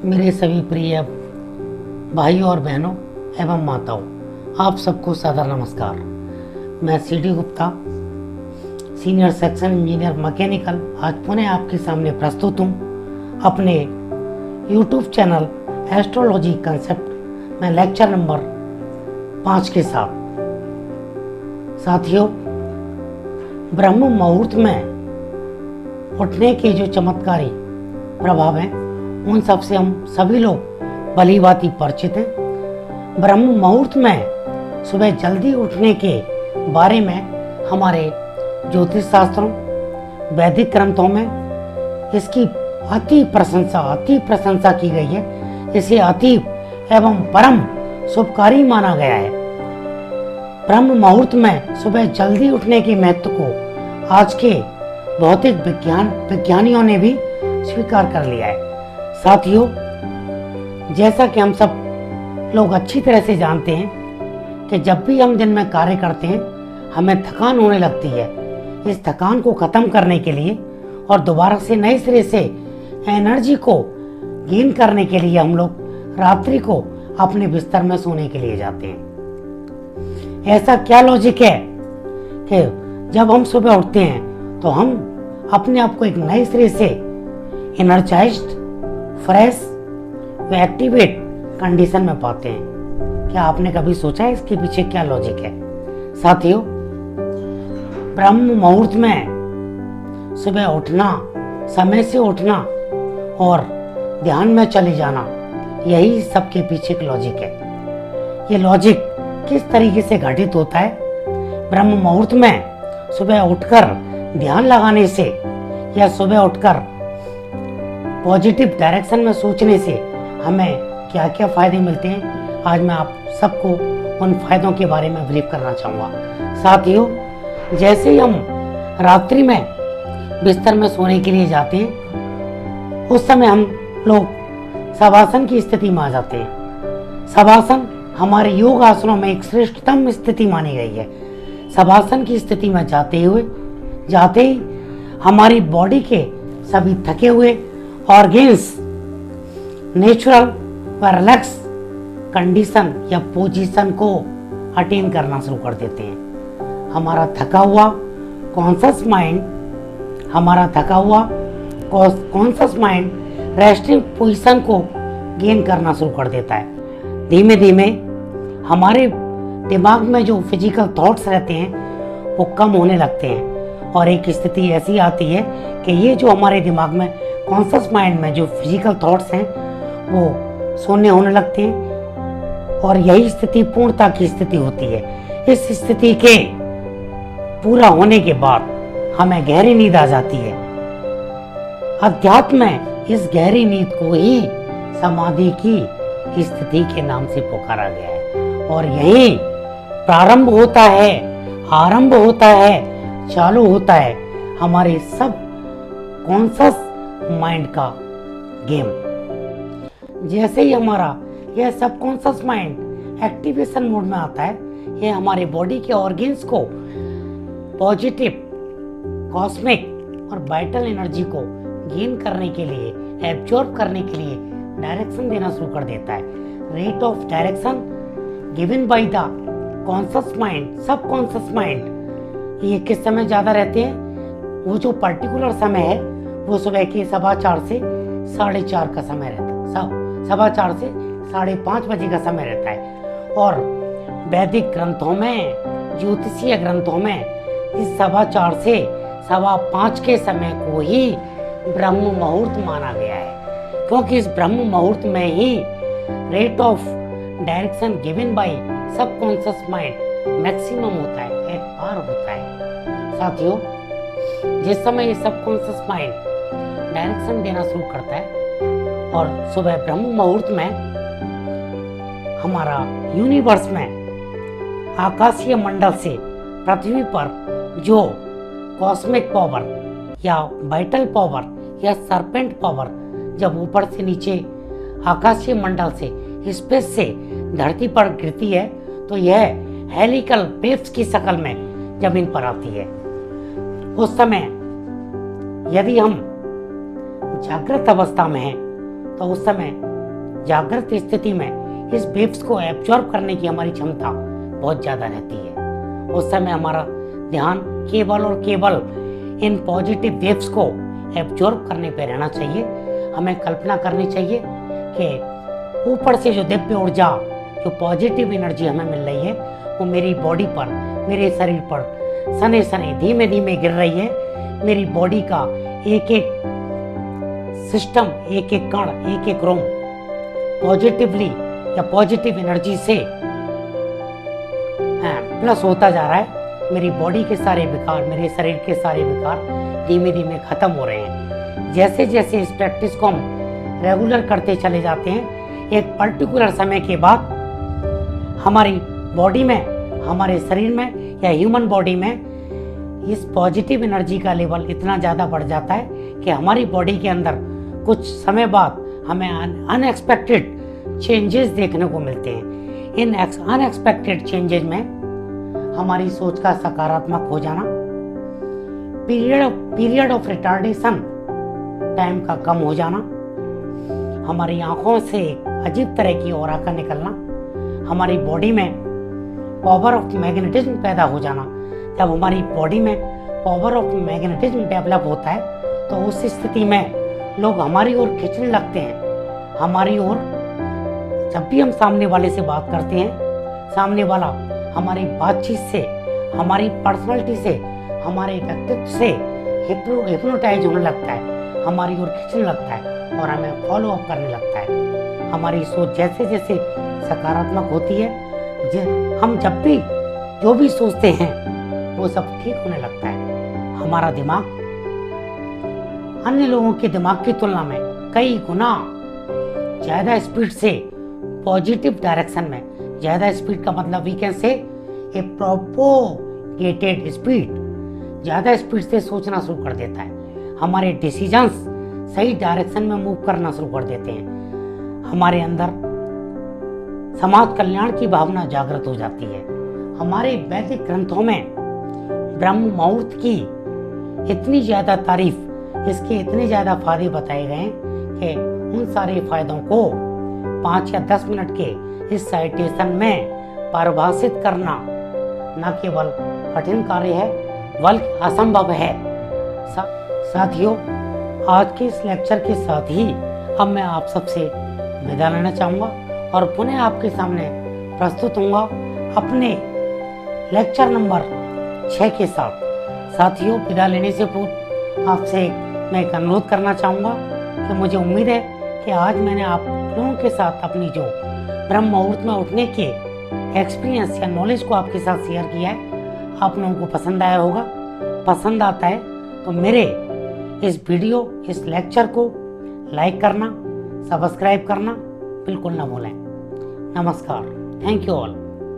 मेरे सभी प्रिय भाइयों और बहनों एवं माताओं, आप सबको सादर नमस्कार। मैं CD Gupta, senior section engineer mechanical, आज पुनः आपके सामने प्रस्तुत हूँ अपने यूट्यूब चैनल एस्ट्रोलॉजी कंसेप्ट में लेक्चर नंबर 5 के साथ। साथियों, ब्रह्म मुहूर्त में उठने के जो चमत्कारी प्रभाव हैं उन सब से हम सभी लोग भली भांति परिचित हैं। ब्रह्म मुहूर्त में सुबह जल्दी उठने के बारे में हमारे ज्योतिष शास्त्रों, वैदिक ग्रंथों में इसकी अति प्रशंसा की गई है। इसे अति एवं परम शुभकारी माना गया है। ब्रह्म मुहूर्त में सुबह जल्दी उठने के महत्व को आज के भौतिक विज्ञानियों ने भी स्वीकार कर लिया है। साथियों, जैसा कि हम सब लोग अच्छी तरह से जानते हैं कि जब भी हम दिन में कार्य करते हैं हमें थकान होने लगती है। इस थकान को खत्म करने के लिए और दोबारा से नए सिरे से एनर्जी को गेन करने के लिए हम लोग रात्रि को अपने बिस्तर में सोने के लिए जाते हैं। ऐसा क्या लॉजिक है कि जब हम सुबह उठते हैं तो हम अपने आप को एक नए सिरे से एनर्जाइज्ड, फ्रेश व एक्टिवेट कंडीशन में पाते हैं। क्या आपने कभी सोचा है इसके पीछे क्या लॉजिक है? साथियों, ब्रह्म मुहूर्त में सुबह उठना, समय से उठना और ध्यान में चले जाना, यही सबके पीछे का लॉजिक है। ये लॉजिक किस तरीके से घटित होता है? ब्रह्म मुहूर्त में सुबह उठकर ध्यान लगाने से या सुबह उठकर पॉजिटिव डायरेक्शन में सोचने से हमें क्या क्या फायदे मिलते हैं, आज मैं आप सबको उन फायदों के बारे में ब्रीफ करना चाहूँगा। साथियों, जैसे ही हम रात्रि में बिस्तर में सोने के लिए जाते हैं उस समय हम लोग शवासन की स्थिति में आ जाते हैं। शवासन हमारे योग आसनों में एक श्रेष्ठतम स्थिति मानी गई है। शवासन की स्थिति में जाते ही हमारी बॉडी के सभी थके हुए ऑर्गेन्स नेचुरल व रिलैक्स कंडीशन या पोजीशन को अटेन करना शुरू कर देते हैं। हमारा थका हुआ कॉन्शस माइंड रेस्टिंग पोजीशन को गेन करना शुरू कर देता है। धीमे धीमे हमारे दिमाग में जो फिजिकल थॉट्स रहते हैं वो कम होने लगते हैं और एक स्थिति ऐसी आती है कि ये जो हमारे दिमाग में कॉन्शस माइंड में जो फिजिकल थॉट्स हैं वो शून्य होने लगते हैं और यही स्थिति पूर्णता की स्थिति होती है। इस स्थिति के पूरा होने के बाद हमें गहरी नींद आ जाती है। अध्यात्म में इस गहरी नींद को ही समाधि की स्थिति के नाम से पुकारा गया है और यही आरंभ होता है, चालू होता है हमारे सब कॉन्शस माइंड का गेम। जैसे ही हमारा यह सबकॉन्शियस माइंड एक्टिवेशन मोड में आता है, यह हमारे बॉडी के ऑर्गेन्स को पॉजिटिव, कॉस्मिक और वाइटल एनर्जी को गेन करने के लिए, एब्जॉर्ब करने के लिए डायरेक्शन देना शुरू कर देता है। Rate of direction given by the conscious mind, subconscious mind, ये किस समय ज्यादा रहते हैं? वो जो पर्टिकुलर समय है वो सुबह के 4:15 से 4:30 का समय रहता है। 4:15 से 5:30 बजे का समय रहता है और वैदिक ग्रंथों में, ज्योतिषीय ग्रंथों में इस 4:15 से 5:15 के समय को ही ब्रह्म मुहूर्त माना गया है, क्योंकि इस ब्रह्म मुहूर्त में ही rate of direction given by subconscious mind maximum होता है, एक पार होता है। साथियों, जिस समय ये सबकॉन्शियस माइंड डायरेक्शन देना शुरू करता है और सुबह ब्रह्म मुहूर्त में हमारा यूनिवर्स में आकाशीय मंडल से पृथ्वी पर जो कॉस्मिक पावर या वाइटल पावर या सरपेंट पावर जब ऊपर से नीचे आकाशीय मंडल से, स्पेस से धरती पर गिरती है तो यह हेलिकल वेव्स की शक्ल में जमीन पर आती है। उस समय यदि हम जागृत अवस्था में हैं तो उस समय जागृत स्थिति में इस वेव्स को एब्जॉर्ब करने की हमारी क्षमता बहुत ज़्यादा रहती है। उस समय हमारा ध्यान केवल और केवल इन पॉजिटिव वेव्स को एब्जॉर्ब करने पे रहना चाहिए। हमें कल्पना करनी चाहिए कि ऊपर से जो दिव्य ऊर्जा, जो पॉजिटिव एनर्जी हमें मिल रही है, वो मेरी बॉडी पर, मेरे शरीर पर सने सने धीमे धीमे गिर रही है। मेरी बॉडी का एक एक सिस्टम, एक एक कण, एक एक रोम पॉजिटिवली या पॉजिटिव एनर्जी से प्लस होता जा रहा है। मेरी बॉडी के सारे विकार, मेरे शरीर के सारे विकार धीमे धीमे खत्म हो रहे हैं। जैसे जैसे इस प्रैक्टिस को हम रेगुलर करते चले जाते हैं, एक पर्टिकुलर समय के बाद हमारी बॉडी में, हमारे शरीर में या ह्यूमन बॉडी में इस पॉजिटिव एनर्जी का लेवल इतना ज़्यादा बढ़ जाता है कि हमारी बॉडी के अंदर कुछ समय बाद हमें अनएक्सपेक्टेड चेंजेस देखने को मिलते हैं। इन अनएक्सपेक्टेड चेंजेस में हमारी सोच का सकारात्मक हो जाना, पीरियड ऑफ रिटार्डेशन टाइम का कम हो जाना, हमारी आंखों से एक अजीब तरह की ऑरा का निकलना, हमारी बॉडी में पावर ऑफ मैग्नेटिज्म पैदा हो जाना। जब हमारी बॉडी में पावर ऑफ मैग्नेटिज्म डेवलप होता है तो उस स्थिति में लोग हमारी ओर खींचने लगते हैं। हमारी ओर जब भी हम सामने वाले से बात करते हैं, सामने वाला हमारी बातचीत से, हमारी पर्सनालिटी से, हमारे व्यक्तित्व से हिप्नोटाइज होने लगता है, हमारी ओर खींचने लगता है और हमें फॉलो अप करने लगता है। हमारी सोच जैसे जैसे सकारात्मक होती है, हम जब भी जो भी सोचते हैं वो सब ठीक होने लगता है। हमारा दिमाग अन्य लोगों के दिमाग की तुलना में कई गुना ज़्यादा स्पीड से पॉजिटिव डायरेक्शन में, ज़्यादा स्पीड का मतलब we can say a propagated speed, ज़्यादा स्पीड से सोचना शुरू कर देता है। हमारे डिसीजंस सही डायरेक्शन में मूव करना शुरू कर देते हैं। हमारे अंदर समाज कल्याण की भावना जागृत हो जाती है। हमारे वैदिक ग्रंथों में ब्रह्म मुहूर्त की इतनी ज़्यादा तारीफ, इसके इतने ज़्यादा फायदे बताए गए हैं कि उन सारे फायदों को 5 या 10 मिनट के इस साइटेशन में परिभाषित करना न केवल कठिन कार्य है बल्कि असंभव है। साथियों, आज के इस लेक्चर के साथ ही अब मैं आप सबसे विदा लेना चाहूँगा और पुनः आपके सामने प्रस्तुत होऊंगा अपने लेक्चर नंबर 6 के साथ। साथियों, विदा लेने से पूर्व आपसे मैं एक अनुरोध करना चाहूँगा कि मुझे उम्मीद है कि आज मैंने आप लोगों के साथ अपनी जो ब्रह्म मुहूर्त में उठने के एक्सपीरियंस या नॉलेज को आपके साथ शेयर किया है, आप लोगों को पसंद आया होगा। पसंद आता है तो मेरे इस वीडियो, इस लेक्चर को लाइक करना, सब्सक्राइब करना बिल्कुल ना भूलें। नमस्कार। Thank you all.